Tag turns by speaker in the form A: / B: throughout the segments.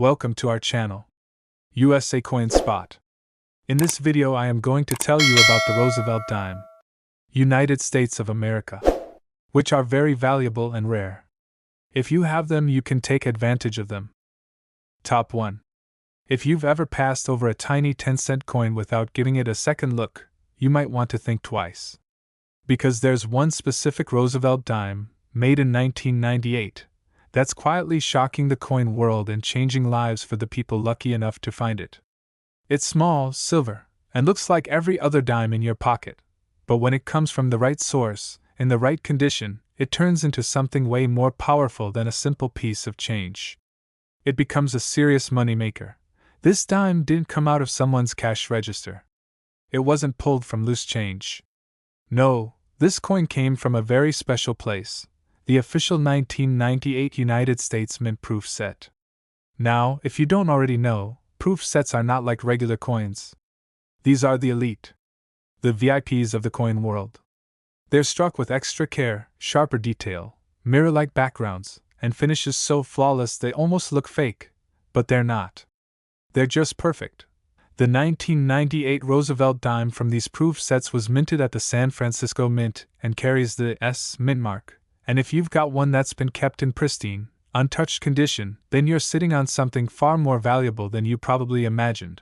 A: Welcome to our channel, USA Coin Spot. In this video I am going to tell you about the Roosevelt Dime, United States of America, which are very valuable and rare. If you have them, you can take advantage of them. Top 1. If you've ever passed over a tiny 10-cent coin without giving it a second look, you might want to think twice. Because there's one specific Roosevelt dime, made in 1998, that's quietly shocking the coin world and changing lives for the people lucky enough to find it. It's small, silver, and looks like every other dime in your pocket, but when it comes from the right source, in the right condition, it turns into something way more powerful than a simple piece of change. It becomes a serious moneymaker. This dime didn't come out of someone's cash register. It wasn't pulled from loose change. No, this coin came from a very special place. The official 1998 United States Mint proof set. Now, if you don't already know, proof sets are not like regular coins. These are the elite, the VIPs of the coin world. They're struck with extra care, sharper detail, mirror-like backgrounds, and finishes so flawless they almost look fake, but they're not. They're just perfect. The 1998 Roosevelt dime from these proof sets was minted at the San Francisco Mint and carries the S Mint mark. And if you've got one that's been kept in pristine, untouched condition, then you're sitting on something far more valuable than you probably imagined.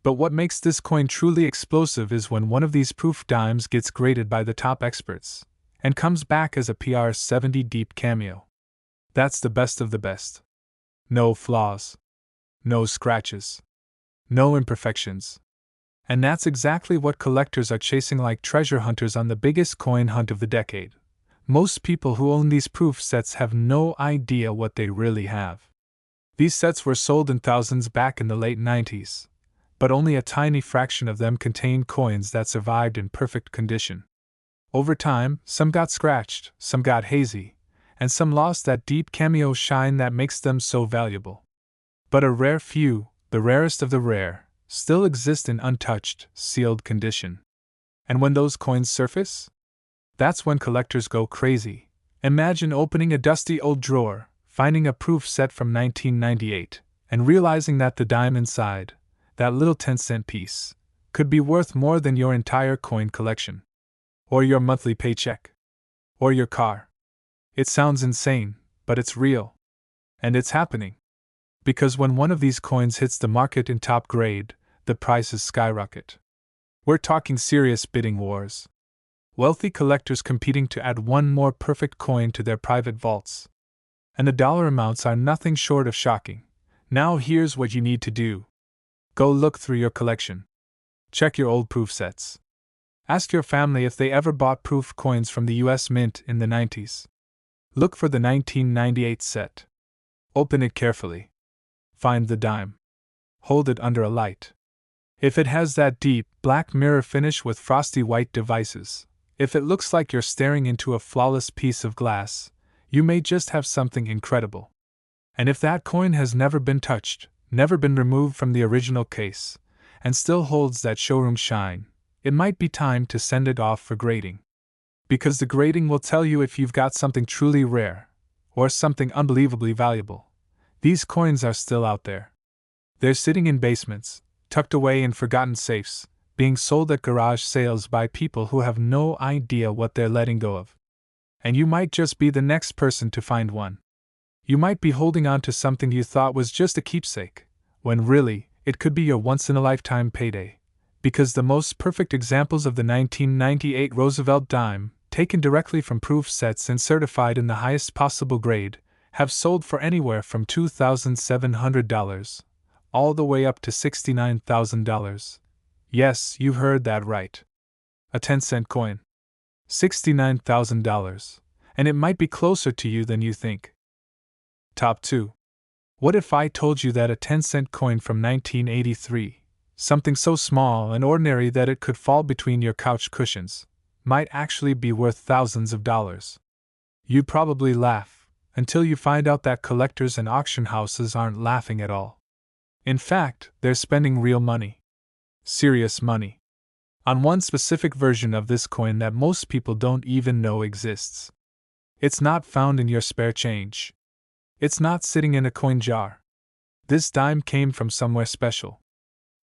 A: But what makes this coin truly explosive is when one of these proof dimes gets graded by the top experts and comes back as a PR 70 deep cameo. That's the best of the best. No flaws. No scratches. No imperfections. And that's exactly what collectors are chasing like treasure hunters on the biggest coin hunt of the decade. Most people who own these proof sets have no idea what they really have. These sets were sold in thousands back in the late 90s, but only a tiny fraction of them contained coins that survived in perfect condition. Over time, some got scratched, some got hazy, and some lost that deep cameo shine that makes them so valuable. But a rare few, the rarest of the rare, still exist in untouched, sealed condition. And when those coins surface? That's when collectors go crazy. Imagine opening a dusty old drawer, finding a proof set from 1998, and realizing that the dime inside, that little 10-cent piece, could be worth more than your entire coin collection. Or your monthly paycheck. Or your car. It sounds insane, but it's real. And it's happening. Because when one of these coins hits the market in top grade, the prices skyrocket. We're talking serious bidding wars. Wealthy collectors competing to add one more perfect coin to their private vaults. And the dollar amounts are nothing short of shocking. Now here's what you need to do. Go look through your collection. Check your old proof sets. Ask your family if they ever bought proof coins from the US Mint in the 90s. Look for the 1998 set. Open it carefully. Find the dime. Hold it under a light. If it has that deep, black mirror finish with frosty white devices, if it looks like you're staring into a flawless piece of glass, you may just have something incredible. And if that coin has never been touched, never been removed from the original case, and still holds that showroom shine, it might be time to send it off for grading. Because the grading will tell you if you've got something truly rare, or something unbelievably valuable. These coins are still out there. They're sitting in basements, tucked away in forgotten safes, being sold at garage sales by people who have no idea what they're letting go of. And you might just be the next person to find one. You might be holding on to something you thought was just a keepsake, when really, it could be your once-in-a-lifetime payday. Because the most perfect examples of the 1998 Roosevelt dime, taken directly from proof sets and certified in the highest possible grade, have sold for anywhere from $2,700 all the way up to $69,000. Yes, you heard that right. A 10-cent coin. $69,000. And it might be closer to you than you think. Top 2. What if I told you that a 10-cent coin from 1983, something so small and ordinary that it could fall between your couch cushions, might actually be worth thousands of dollars? You'd probably laugh, until you find out that collectors and auction houses aren't laughing at all. In fact, they're spending real money. Serious money. On one specific version of this coin that most people don't even know exists. It's not found in your spare change. It's not sitting in a coin jar. This dime came from somewhere special.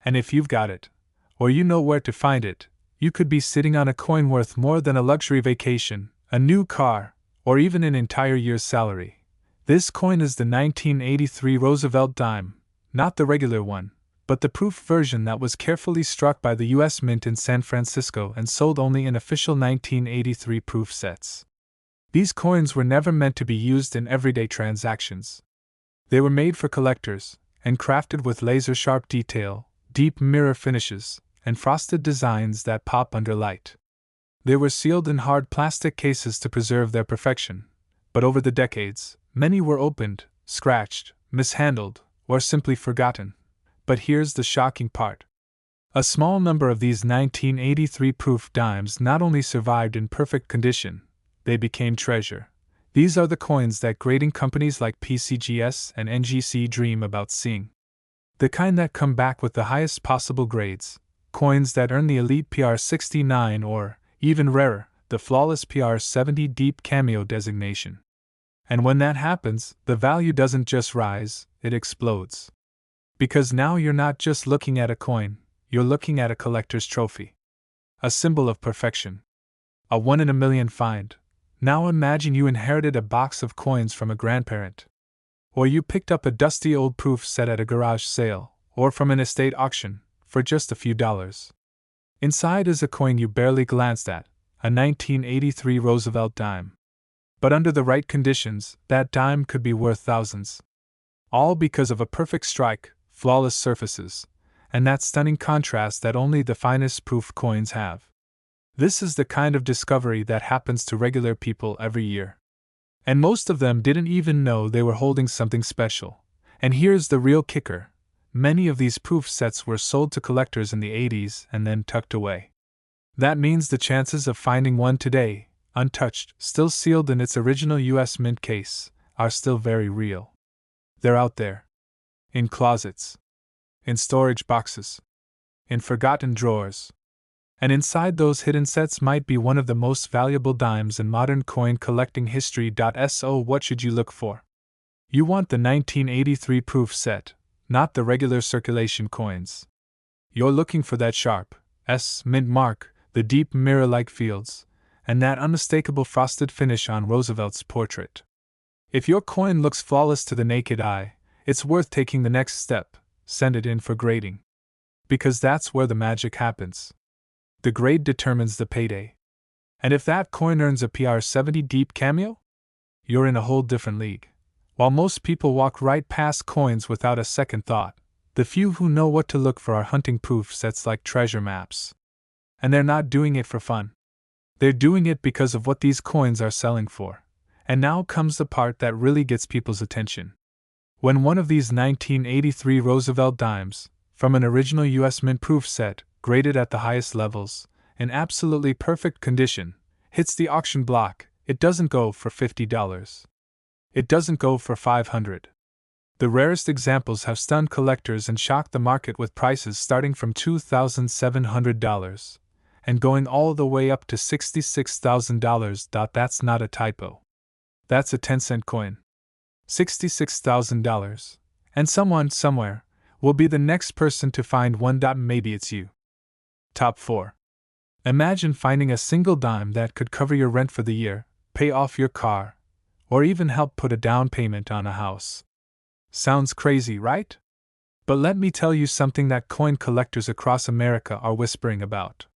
A: And if you've got it, or you know where to find it, you could be sitting on a coin worth more than a luxury vacation, a new car, or even an entire year's salary. This coin is the 1983 Roosevelt Dime, not the regular one, but the proof version that was carefully struck by the U.S. Mint in San Francisco and sold only in official 1983 proof sets. These coins were never meant to be used in everyday transactions. They were made for collectors, and crafted with laser-sharp detail, deep mirror finishes, and frosted designs that pop under light. They were sealed in hard plastic cases to preserve their perfection, but over the decades, many were opened, scratched, mishandled, or simply forgotten. But here's the shocking part. A small number of these 1983 proof dimes not only survived in perfect condition, they became treasure. These are the coins that grading companies like PCGS and NGC dream about seeing. The kind that come back with the highest possible grades, coins that earn the elite PR69 or, even rarer, the flawless PR70 deep cameo designation. And when that happens, the value doesn't just rise, it explodes. Because now you're not just looking at a coin, you're looking at a collector's trophy. A symbol of perfection. A one-in-a-million find. Now imagine you inherited a box of coins from a grandparent. Or you picked up a dusty old proof set at a garage sale, or from an estate auction, for just a few dollars. Inside is a coin you barely glanced at, a 1983 Roosevelt dime. But under the right conditions, that dime could be worth thousands. All because of a perfect strike, flawless surfaces, and that stunning contrast that only the finest proof coins have. This is the kind of discovery that happens to regular people every year. And most of them didn't even know they were holding something special. And here's the real kicker. Many of these proof sets were sold to collectors in the 80s and then tucked away. That means the chances of finding one today, untouched, still sealed in its original U.S. Mint case, are still very real. They're out there. In closets. In storage boxes. In forgotten drawers. And inside those hidden sets might be one of the most valuable dimes in modern coin collecting history. So what should you look for? You want the 1983 proof set, not the regular circulation coins. You're looking for that sharp S mint mark, the deep mirror-like fields, and that unmistakable frosted finish on Roosevelt's portrait. If your coin looks flawless to the naked eye, it's worth taking the next step, send it in for grading. Because that's where the magic happens. The grade determines the payday. And if that coin earns a PR70 deep cameo, you're in a whole different league. While most people walk right past coins without a second thought, the few who know what to look for are hunting proof sets like treasure maps. And they're not doing it for fun. They're doing it because of what these coins are selling for. And now comes the part that really gets people's attention. When one of these 1983 Roosevelt dimes, from an original U.S. Mint proof set, graded at the highest levels, in absolutely perfect condition, hits the auction block, it doesn't go for $50. It doesn't go for $500. The rarest examples have stunned collectors and shocked the market with prices starting from $2,700 and going all the way up to $66,000. That's not a typo. That's a 10-cent coin. $66,000. And someone, somewhere, will be the next person to find one. Maybe it's you. Top 4. Imagine finding a single dime that could cover your rent for the year, pay off your car, or even help put a down payment on a house. Sounds crazy, right? But let me tell you something that coin collectors across America are whispering about.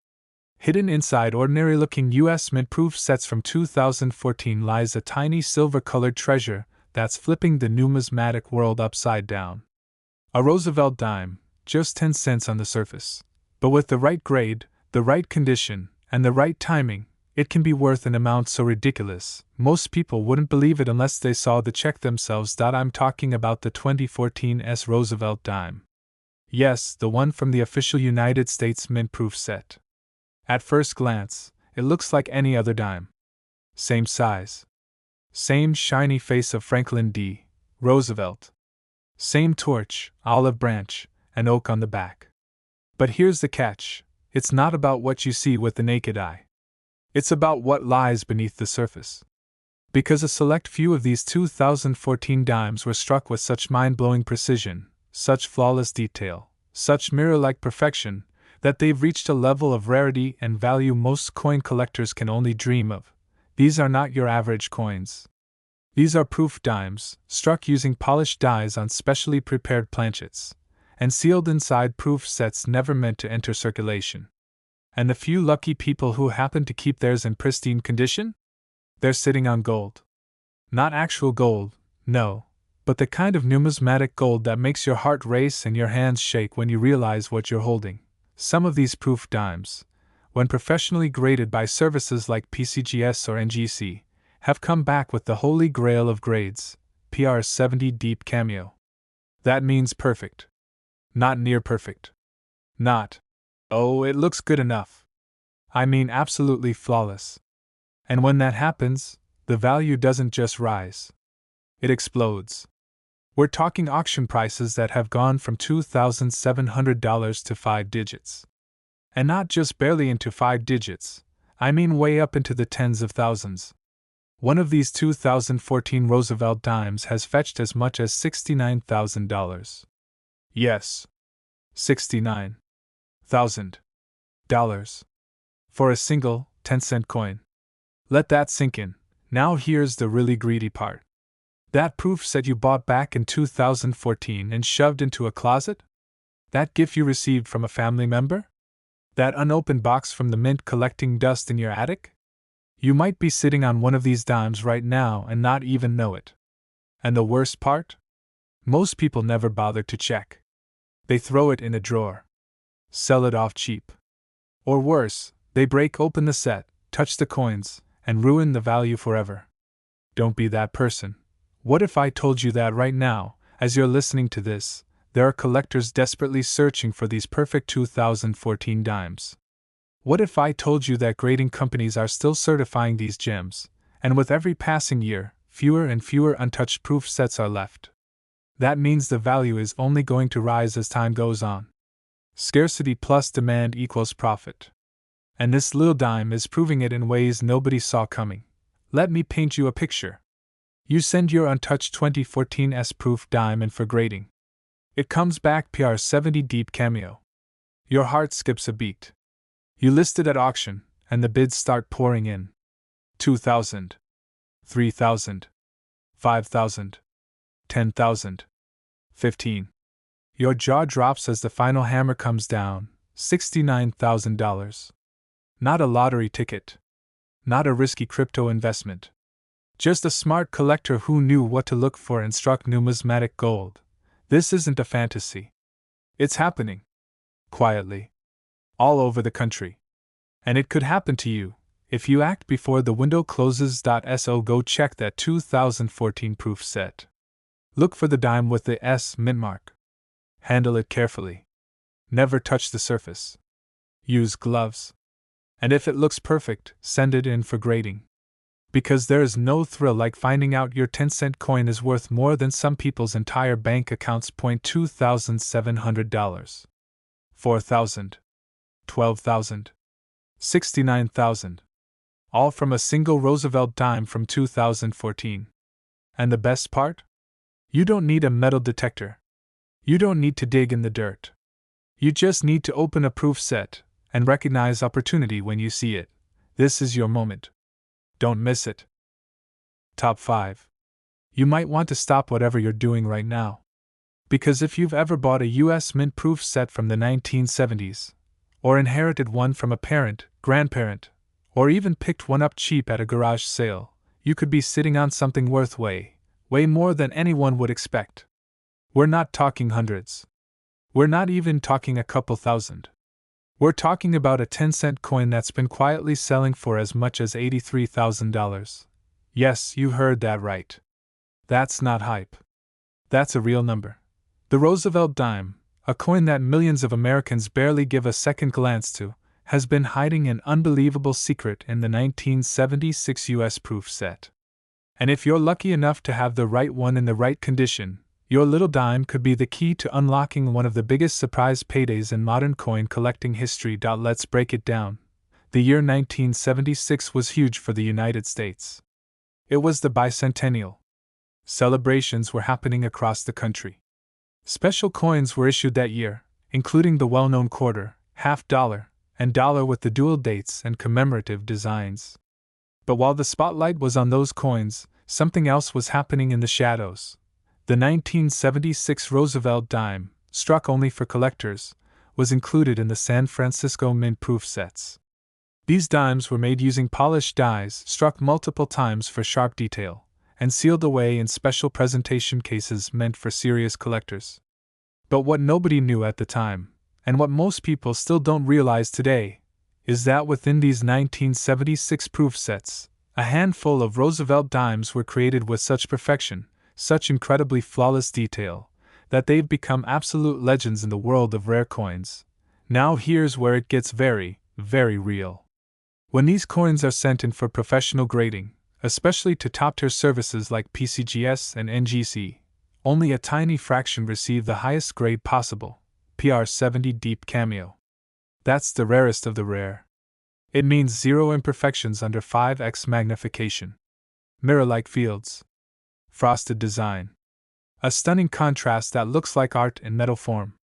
A: Hidden inside ordinary-looking U.S. Mint proof sets from 2014 lies a tiny silver-colored treasure that's flipping the numismatic world upside down. A Roosevelt dime, just 10 cents on the surface. But with the right grade, the right condition, and the right timing, it can be worth an amount so ridiculous, most people wouldn't believe it unless they saw the check themselves. I'm talking about the 2014 S. Roosevelt dime. Yes, the one from the official United States Mint proof set. At first glance, it looks like any other dime. Same size. Same shiny face of Franklin D. Roosevelt. Same torch, olive branch, and oak on the back. But here's the catch, it's not about what you see with the naked eye. It's about what lies beneath the surface. Because a select few of these 2014 dimes were struck with such mind-blowing precision, such flawless detail, such mirror-like perfection, that they've reached a level of rarity and value most coin collectors can only dream of. These are not your average coins. These are proof dimes, struck using polished dies on specially prepared planchets, and sealed inside proof sets never meant to enter circulation. And the few lucky people who happen to keep theirs in pristine condition? They're sitting on gold. Not actual gold, no, but the kind of numismatic gold that makes your heart race and your hands shake when you realize what you're holding. Some of these proof dimes, when professionally graded by services like PCGS or NGC, have come back with the holy grail of grades, PR 70 deep cameo. That means perfect. Not near perfect. Not, oh, it looks good enough. I mean absolutely flawless. And when that happens, the value doesn't just rise. It explodes. We're talking auction prices that have gone from $2,700 to 5 digits. And not just barely into 5 digits, I mean way up into the tens of thousands. One of these 2014 Roosevelt Dimes has fetched as much as $69,000. Yes, $69,000. For a single 10-cent coin. Let that sink in. Now here's the really greedy part. That proof set you bought back in 2014 and shoved into a closet? That gift you received from a family member? That unopened box from the mint collecting dust in your attic? You might be sitting on one of these dimes right now and not even know it. And the worst part? Most people never bother to check. They throw it in a drawer. Sell it off cheap. Or worse, they break open the set, touch the coins, and ruin the value forever. Don't be that person. What if I told you that right now, as you're listening to this, there are collectors desperately searching for these perfect 2014 dimes? What if I told you that grading companies are still certifying these gems, and with every passing year, fewer and fewer untouched proof sets are left? That means the value is only going to rise as time goes on. Scarcity plus demand equals profit. And this little dime is proving it in ways nobody saw coming. Let me paint you a picture. You send your untouched 2014 S-proof dime in for grading. It comes back PR 70 deep cameo. Your heart skips a beat. You list it at auction, and the bids start pouring in. 2,000, 3,000, 5,000, 10,000, 15. Your jaw drops as the final hammer comes down, $69,000. Not a lottery ticket. Not a risky crypto investment. Just a smart collector who knew what to look for and struck numismatic gold. This isn't a fantasy. It's happening. Quietly. All over the country. And it could happen to you, if you act before the window closes. So go check that 2014 proof set. Look for the dime with the S mint mark. Handle it carefully. Never touch the surface. Use gloves. And if it looks perfect, send it in for grading. Because there is no thrill like finding out your 10-cent coin is worth more than some people's entire bank accounts. $2,700. 4,000. 12,000. 69,000. All from a single Roosevelt dime from 2014. And the best part? You don't need a metal detector. You don't need to dig in the dirt. You just need to open a proof set and recognize opportunity when you see it. This is your moment. Don't miss it. Top 5. You might want to stop whatever you're doing right now. Because if you've ever bought a US mint proof set from the 1970s, or inherited one from a parent, grandparent, or even picked one up cheap at a garage sale, you could be sitting on something worth way more than anyone would expect. We're not talking hundreds. We're not even talking a couple thousand. We're talking about a 10-cent coin that's been quietly selling for as much as $83,000. Yes, you heard that right. That's not hype. That's a real number. The Roosevelt dime, a coin that millions of Americans barely give a second glance to, has been hiding an unbelievable secret in the 1976 US proof set. And if you're lucky enough to have the right one in the right condition, your little dime could be the key to unlocking one of the biggest surprise paydays in modern coin collecting history. Let's break it down. The year 1976 was huge for the United States. It was the bicentennial. Celebrations were happening across the country. Special coins were issued that year, including the well-known quarter, half dollar, and dollar with the dual dates and commemorative designs. But while the spotlight was on those coins, something else was happening in the shadows. The 1976 Roosevelt dime, struck only for collectors, was included in the San Francisco Mint proof sets. These dimes were made using polished dies struck multiple times for sharp detail, and sealed away in special presentation cases meant for serious collectors. But what nobody knew at the time, and what most people still don't realize today, is that within these 1976 proof sets, a handful of Roosevelt dimes were created with such perfection, such incredibly flawless detail, that they've become absolute legends in the world of rare coins. Now here's where it gets very, very real. When these coins are sent in for professional grading, especially to top-tier services like PCGS and NGC, only a tiny fraction receive the highest grade possible, PR70 Deep Cameo. That's the rarest of the rare. It means zero imperfections under 5x magnification. Mirror-like fields. Frosted design. A stunning contrast that looks like art in metal form.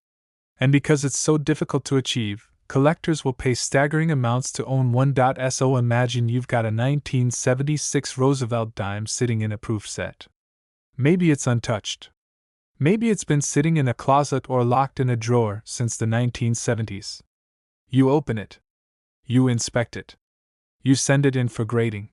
A: And because it's so difficult to achieve, collectors will pay staggering amounts to own one. So imagine you've got a 1976 Roosevelt dime sitting in a proof set. Maybe it's untouched. Maybe it's been sitting in a closet or locked in a drawer since the 1970s. You open it. You inspect it. You send it in for grading.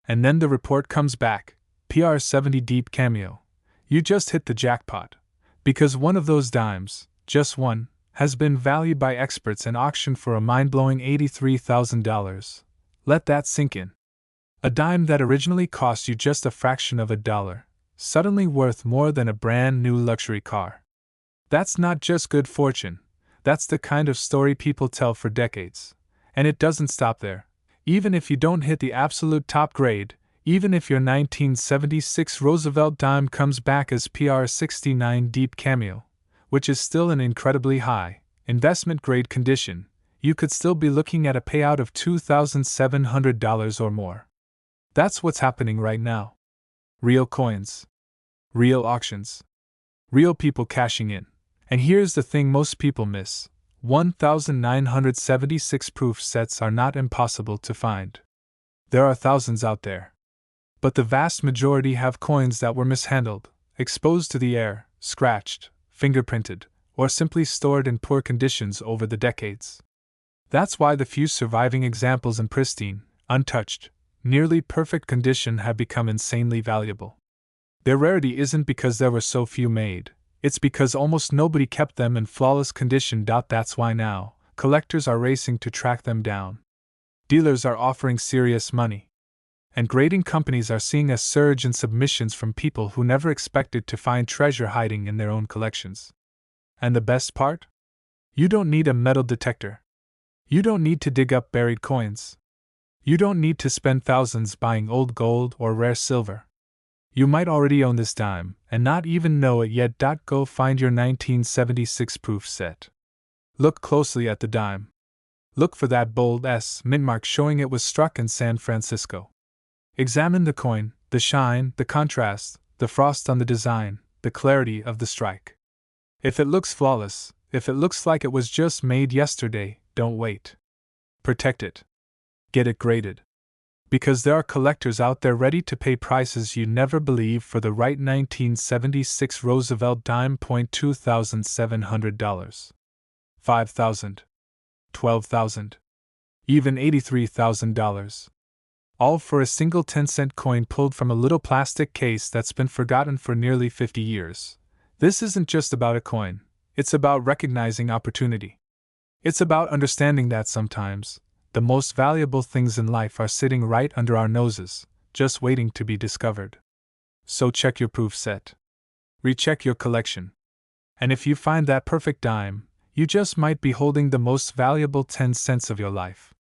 A: And then the report comes back, PR70 Deep Cameo. You just hit the jackpot. Because one of those dimes, just one, has been valued by experts and auctioned for a mind-blowing $83,000. Let that sink in. A dime that originally cost you just a fraction of $1, suddenly worth more than a brand new luxury car. That's not just good fortune, that's the kind of story people tell for decades. And it doesn't stop there. Even if you don't hit the absolute top grade, even if your 1976 Roosevelt dime comes back as PR69 Deep Cameo, which is still an incredibly high, investment grade condition, you could still be looking at a payout of $2,700 or more. That's what's happening right now. Real coins. Real auctions. Real people cashing in. And here's the thing most people miss. 1,976 proof sets are not impossible to find. There are thousands out there. But the vast majority have coins that were mishandled, exposed to the air, scratched, fingerprinted, or simply stored in poor conditions over the decades. That's why the few surviving examples in pristine, untouched, nearly perfect condition have become insanely valuable. Their rarity isn't because there were so few made. It's because almost nobody kept them in flawless condition. That's why now, collectors are racing to track them down. Dealers are offering serious money. And grading companies are seeing a surge in submissions from people who never expected to find treasure hiding in their own collections. And the best part? You don't need a metal detector. You don't need to dig up buried coins. You don't need to spend thousands buying old gold or rare silver. You might already own this dime and not even know it yet. Go find your 1976 proof set. Look closely at the dime. Look for that bold S mint mark showing it was struck in San Francisco. Examine the coin, the shine, the contrast, the frost on the design, the clarity of the strike. If it looks flawless, if it looks like it was just made yesterday, don't wait. Protect it. Get it graded. Because there are collectors out there ready to pay prices you never believe for the right 1976 Roosevelt dime. $2,700. $5,000. $12,000. Even $83,000. All for a single 10-cent coin pulled from a little plastic case that's been forgotten for nearly 50 years. This isn't just about a coin, it's about recognizing opportunity. It's about understanding that sometimes, the most valuable things in life are sitting right under our noses, just waiting to be discovered. So check your proof set. Recheck your collection. And if you find that perfect dime, you just might be holding the most valuable 10 cents of your life.